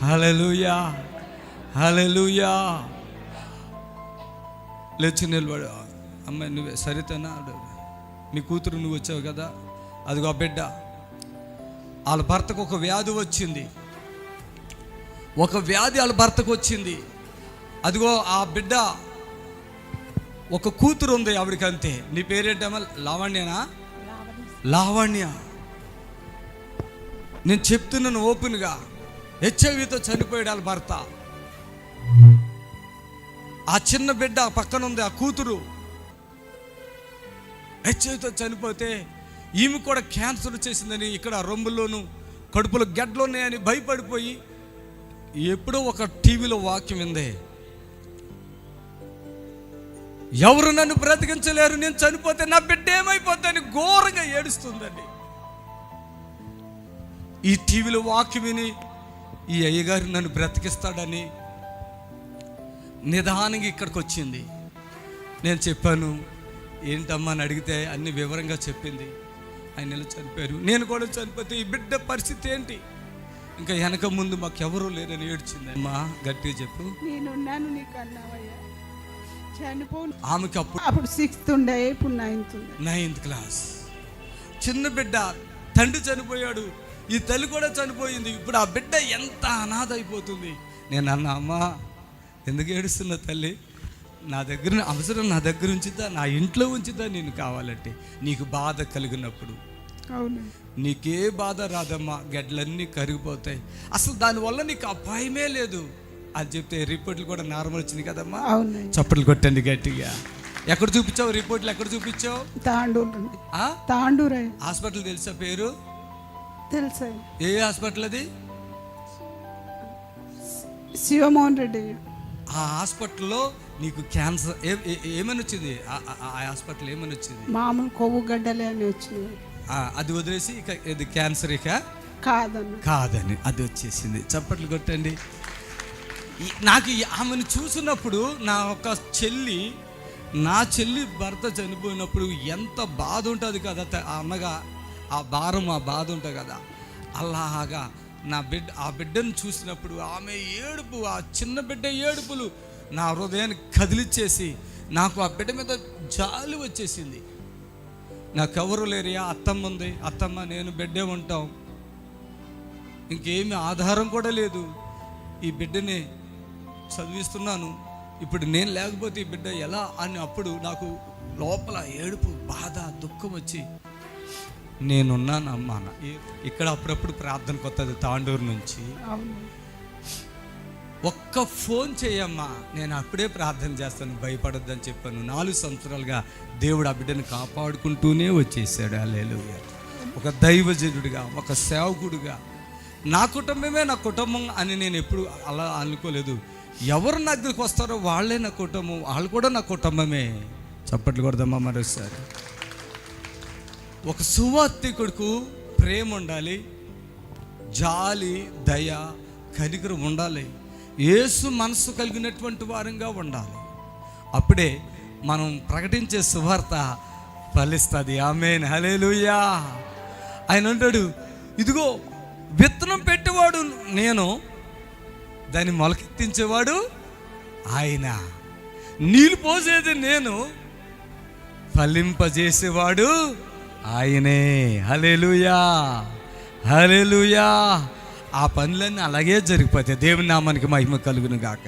హల్లెలూయా, హల్లెలూయా. లేచి నిలబడు. అమ్మాయి నువ్వే సరితేనా? మీ కూతురు నువ్వు వచ్చావు కదా, అదిగో ఆ బిడ్డ. వాళ్ళ భర్తకు ఒక వ్యాధి వచ్చింది, ఒక వ్యాధి వాళ్ళ భర్తకు వచ్చింది. అదిగో ఆ బిడ్డ ఒక కూతురు ఉంది ఆవిడకి, అంతే. నీ పేరేంటమ్మా? లావణ్యనా? లావణ్య. నేను చెప్తున్నాను ఓపెన్గా, హెచ్ఐవితో చనిపోయాడు వాళ్ళ భర్త. ఆ చిన్న బిడ్డ పక్కన ఉంది, ఆ కూతురు హెచ్ఐవితో చనిపోతే ఈమె కూడా క్యాన్సర్ వచ్చేసిందని, ఇక్కడ రొమ్ముల్లోనూ కడుపులో గడ్డలు ఉన్నాయని భయపడిపోయి ఎప్పుడో ఒక టీవీలో వాక్యం విందే, ఎవరు నన్ను బ్రతికించలేరు, నేను చనిపోతే నా బిడ్డ ఏమైపోతుందని ఘోరంగా ఏడుస్తుందండి. ఈ టీవీలో వాక్యం విని ఈ అయ్యగారు నన్ను బ్రతికిస్తాడని నిదానంగా ఇక్కడికి వచ్చింది. నేను చెప్పాను, ఏంటమ్మా అని అడిగితే అన్ని వివరంగా చెప్పింది. ఆయన నెల చనిపోయారు, నేను కూడా చనిపోతే ఈ బిడ్డ పరిస్థితి ఏంటి, ఇంకా వెనక ముందు మాకు ఎవరూ లేరని ఏడ్చింది. అమ్మా గట్టిగా చెప్పు. నేనున్నాను నీకు అన్నావయ్యా. చనిపోను. ఆమెకి అప్పుడు 6th ఉండే, ఇప్పుడు 9th క్లాస్. చిన్న బిడ్డ, తండ్రి చనిపోయాడు, ఈ తల్లి కూడా చనిపోయింది. ఇప్పుడు ఆ బిడ్డ ఎంత అనాథ అయిపోతుంది. నేను అన్నా, అమ్మా ఎందుకు ఏడుస్తున్నా తల్లి, నా దగ్గర అవసరం నా దగ్గర ఉంచుతా, నా ఇంట్లో ఉంచుతా నేను కావాలంటే. నీకు బాధ కలిగినప్పుడు నీకే బాధ రాదమ్మా, గడ్డలన్నీ కరిగిపోతాయి, అసలు దానివల్ల నీకు అపాయమే లేదు అని చెప్తే రిపోర్ట్లు కూడా నార్మల్ వచ్చినాయి కదమ్మా. చప్పట్లు కొట్టండి గట్టిగా. ఎక్కడ చూపించావు రిపోర్ట్లు? ఎక్కడ చూపించావు? తాండూరు హాస్పిటల్ తెలుసా పేరు? తెలుసా. ఏ హాస్పిటల్ అది? శివమోహన్ రెడ్డి. ఆ హాస్పిటల్లో నీకు క్యాన్సర్ ఏమని వచ్చింది? ఆ హాస్పిటల్ ఏమని వచ్చింది? మామూలు కొవ్వు గడ్డలే అని వచ్చింది. అది వదిలేసి ఇక ఇది క్యాన్సర్ ఇక కాదని అది వచ్చేసింది. చప్పట్లు కొట్టండి. నాకు ఆమెను చూసినప్పుడు నా చెల్లి భర్త చనిపోయినప్పుడు ఎంత బాధ ఉంటుంది కదా అన్నగా, ఆ భారం ఆ బాధ ఉంటుంది కదా, అలాగా ఆ బిడ్డను చూసినప్పుడు ఆమె ఏడుపు, ఆ చిన్న బిడ్డ ఏడుపులు నా హృదయాన్ని కదిలిచ్చేసి నాకు ఆ బిడ్డ మీద జాలి వచ్చేసింది. నాకెవరు లేరియా, అత్తమ్మ ఉంది, అత్తమ్మ నేను బిడ్డే ఉంటాం, ఇంకేమి ఆధారం కూడా లేదు, ఈ బిడ్డని చదివిస్తున్నాను, ఇప్పుడు నేను లేకపోతే ఈ బిడ్డ ఎలా అని అప్పుడు నాకు లోపల ఏడుపు, బాధ, దుఃఖం వచ్చి నేనున్నాను అమ్మా. ఇక్కడ అప్పుడప్పుడు ప్రార్థనకు వస్తుంది తాండూరు నుంచి. ఒక్క ఫోన్ చేయమ్మా, నేను అప్పుడే ప్రార్థన చేస్తాను, భయపడొద్దని చెప్పాను. 4 సంవత్సరాలుగా దేవుడు ఆ బిడ్డను కాపాడుకుంటూనే వచ్చేసాడు. హల్లెలూయా. ఒక దైవజనుడిగా, ఒక సేవకుడిగా, నా కుటుంబమే నా కుటుంబం అని నేను ఎప్పుడు అలా అనుకోలేదు. ఎవరు నా దగ్గరికి వస్తారో వాళ్ళే నా కుటుంబం, వాళ్ళు కూడా నా కుటుంబమే. చప్పట్లు కొడదామా మరోసారి. ఒక సువార్తికుడికి ప్రేమ ఉండాలి, జాలి, దయ, కనికరం ఉండాలి, యేసు మనసు కలిగినటువంటి వారంగా ఉండాలి. అప్పుడే మనం ప్రకటించే సువార్త ఫలిస్తుంది. ఆమేన్, హల్లెలూయా. ఆయన అంటాడు, ఇదిగో విత్తనం పెట్టేవాడు నేను, దాన్ని మొలకెత్తించేవాడు ఆయన, నీళ్ళు పోసేది నేను, ఫలింపజేసేవాడు ఆయనే. హల్లెలూయా, హల్లెలూయా. ఆ పనులన్నీ అలాగే జరిగిపోతాయి. దేవుని నామానికి మహిమ కలుగును గాక.